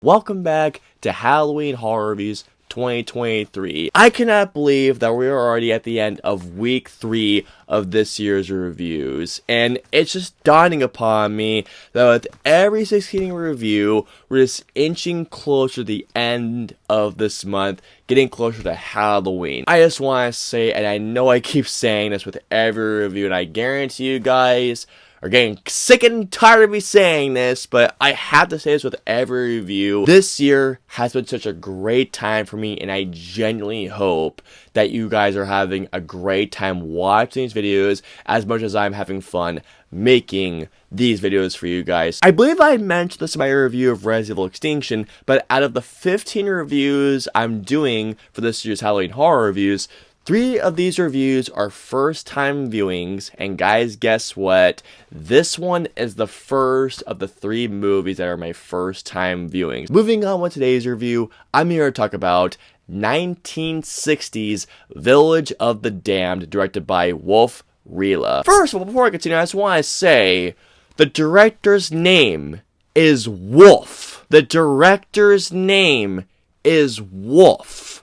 welcome back to Halloween Horror Reviews 2023. I cannot believe that we are already at the end of week 3 of this year's reviews, and it's just dawning upon me that with every succeeding review, we're just inching closer to the end of this month, getting closer to Halloween. I just want to say, and I know I keep saying this with every review, and I guarantee you guys are getting sick and tired of me saying this, but I have to say this with every review. This year has been such a great time for me, and I genuinely hope that you guys are having a great time watching these videos as much as I'm having fun making these videos for you guys. I believe I mentioned this in my review of Resident Evil Extinction, but out of the 15 reviews I'm doing for this year's Halloween Horror Reviews, 3 of these reviews are first-time viewings, and guys, guess what? This one is the first of the 3 movies that are my first-time viewings. Moving on with today's review, I'm here to talk about 1960's Village of the Damned, directed by Wolf Rila. First of all, before I continue, I just want to say the director's name is Wolf. The director's name is Wolf.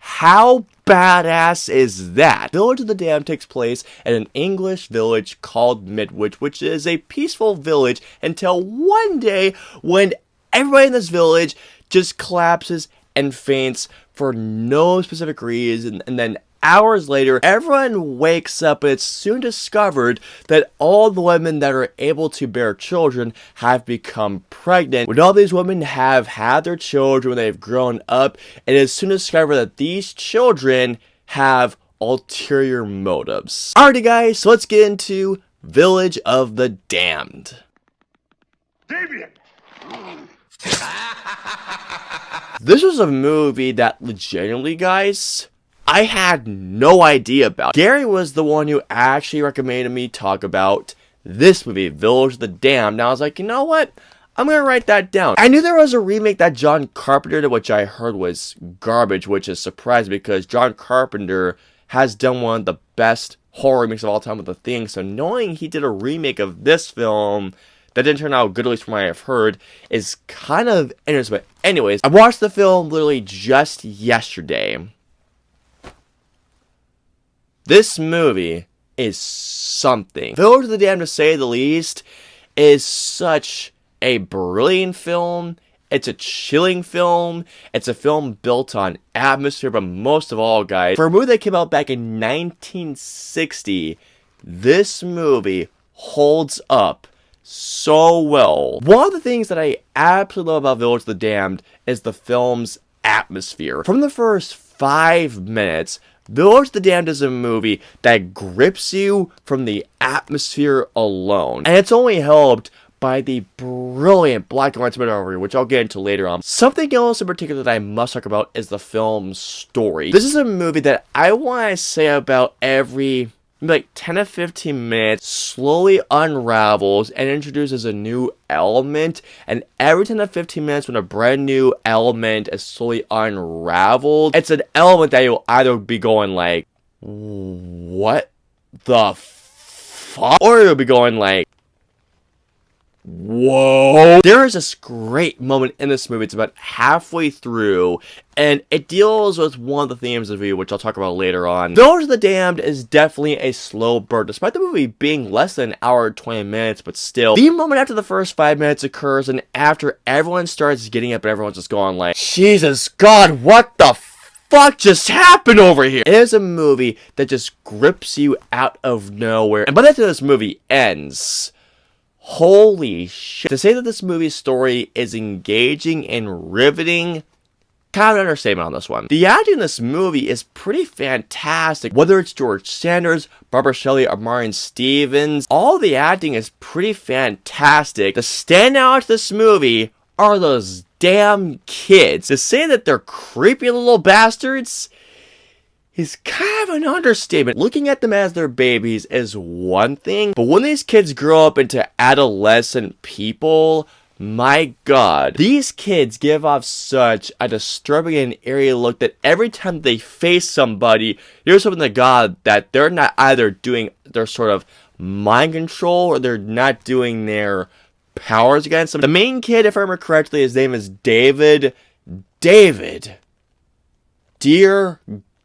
How badass is that? Village of the Damned takes place at an English village called Midwich, which is a peaceful village until one day when everybody in this village just collapses and faints for no specific reason, and then hours later, everyone wakes up, and it's soon discovered that all the women that are able to bear children have become pregnant. When all these women have had their children, when they've grown up, it is soon discovered that these children have ulterior motives. Alrighty guys, so let's get into Village of the Damned. Damien! This was a movie that legitimately, guys, I had no idea about. Gary was the one who actually recommended me talk about this movie, Village of the Damned. Now I was like, you know what? I'm going to write that down. I knew there was a remake that John Carpenter did, which I heard was garbage, which is surprising because John Carpenter has done one of the best horror remakes of all time with The Thing. So knowing he did a remake of this film that didn't turn out good, at least from what I've heard, is kind of interesting. But anyways, I watched the film literally just yesterday. This movie is something. Village of the Damned, to say the least, is such a brilliant film. It's a chilling film. It's a film built on atmosphere, but most of all, guys, for a movie that came out back in 1960, this movie holds up so well. One of the things that I absolutely love about Village of the Damned is the film's atmosphere. From the first 5 minutes, Village of the Damned is a movie that grips you from the atmosphere alone. And it's only helped by the brilliant black and white cinematography, which I'll get into later on. Something else in particular that I must talk about is the film's story. This is a movie that I want to say about every like 10 to 15 minutes slowly unravels and introduces a new element, and every 10 to 15 minutes when a brand new element is slowly unraveled, it's an element that you'll either be going like, what the fuck? Or you'll be going like, whoa. There is this great moment in this movie. It's about halfway through, and it deals with one of the themes of the movie, which I'll talk about later on. Village of the Damned is definitely a slow burn, despite the movie being less than an hour and 20 minutes, but still. The moment after the first 5 minutes occurs, and after everyone starts getting up and everyone's just going like, Jesus God, what the fuck just happened over here? It is a movie that just grips you out of nowhere, and by the time this movie ends, holy shit. To say that this movie's story is engaging and riveting, kind of an understatement on this one. The acting in this movie is pretty fantastic. Whether it's George Sanders, Barbara Shelley, or Marion Stevens, all the acting is pretty fantastic. The standout to this movie are those damn kids. To say that they're creepy little bastards is kind of an understatement. Looking at them as their babies is one thing, but when these kids grow up into adolescent people, my God, these kids give off such a disturbing and eerie look that every time they face somebody, you're hoping to God that they're not either doing their sort of mind control or they're not doing their powers against him. The main kid, if I remember correctly, his name is David. Dear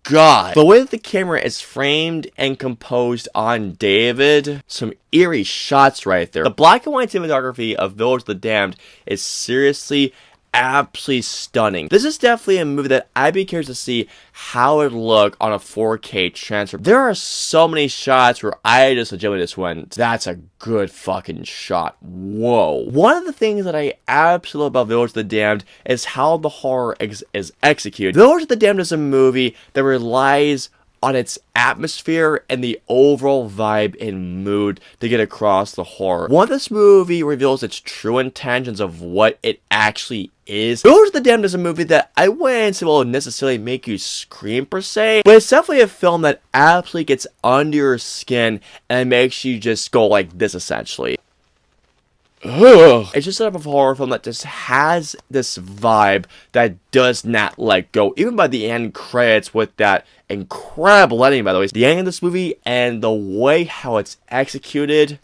God. The way that the camera is framed and composed on David, some eerie shots right there. The black and white cinematography of Village of the Damned is seriously absolutely stunning. This is definitely a movie that I'd be curious to see how it would look on a 4K transfer. There are so many shots where I just legitimately just went, that's a good fucking shot. Whoa. One of the things that I absolutely love about Village of the Damned is how the horror is executed. Village of the Damned is a movie that relies on its atmosphere and the overall vibe and mood to get across the horror. Once this movie reveals its true intentions of what it actually is, Village of the Damned is a movie that I wouldn't say will necessarily make you scream per se, but it's definitely a film that absolutely gets under your skin and makes you just go like this essentially. Ugh. It's just a type of horror film that just has this vibe that does not let go. Even by the end credits with that incredible ending, by the way. The ending of this movie and the way how it's executed,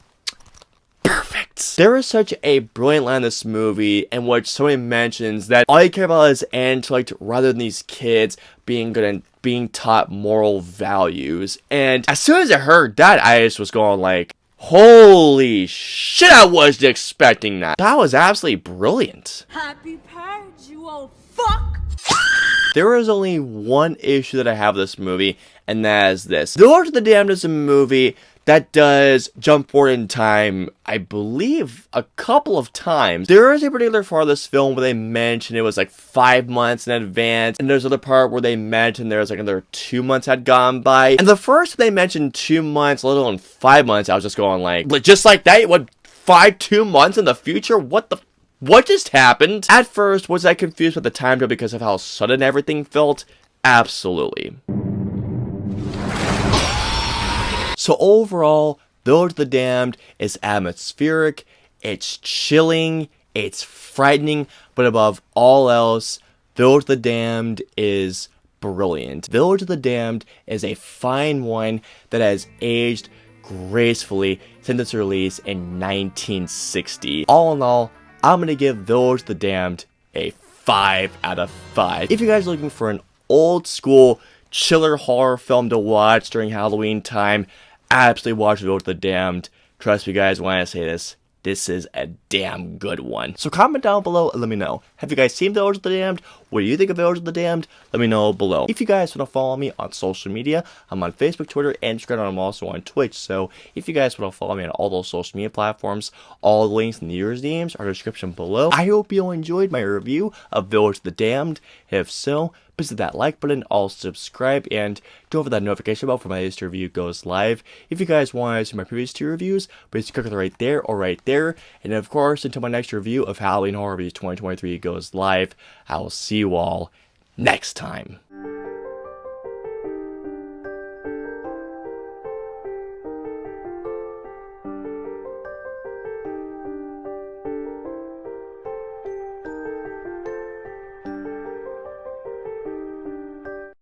perfect. There is such a brilliant line in this movie in which somebody mentions that all you care about is intellect rather than these kids being good and being taught moral values. And as soon as I heard that, I just was going like, holy shit, I wasn't expecting that. That was absolutely brilliant. Happy parents, you old fuck! There is only one issue that I have with this movie, and that is this. Village of the Damned is a movie that does jump forward in time, I believe, a couple of times. There is a particular part of this film where they mention it was like 5 months in advance, and there's another part where they mentioned there's like another 2 months had gone by. And the first they mentioned 2 months, let alone 5 months, I was just going like just like that, what, 2 months in the future? What just happened? At first, was I confused with the time travel because of how sudden everything felt? Absolutely. So overall, Village of the Damned is atmospheric, it's chilling, it's frightening, but above all else, Village of the Damned is brilliant. Village of the Damned is a fine wine that has aged gracefully since its release in 1960. All in all, I'm going to give Village of the Damned a 5 out of 5. If you guys are looking for an old school chiller horror film to watch during Halloween time, absolutely watch Village of the Damned. Trust me guys when I say this. This is a damn good one. So comment down below and let me know. Have you guys seen Village of the Damned? What do you think of Village of the Damned? Let me know below. If you guys want to follow me on social media, I'm on Facebook, Twitter, and Instagram, and I'm also on Twitch. So if you guys want to follow me on all those social media platforms, all the links in the usernames are in the description below. I hope you enjoyed my review of Village of the Damned. If so, please hit that like button, also subscribe, and don't forget that notification bell for my latest review goes live. If you guys want to see my previous 2 reviews, please click right there or right there. And of course, until my next review of Halloween Horror Reviews 2023 goes live, I will see you all next time.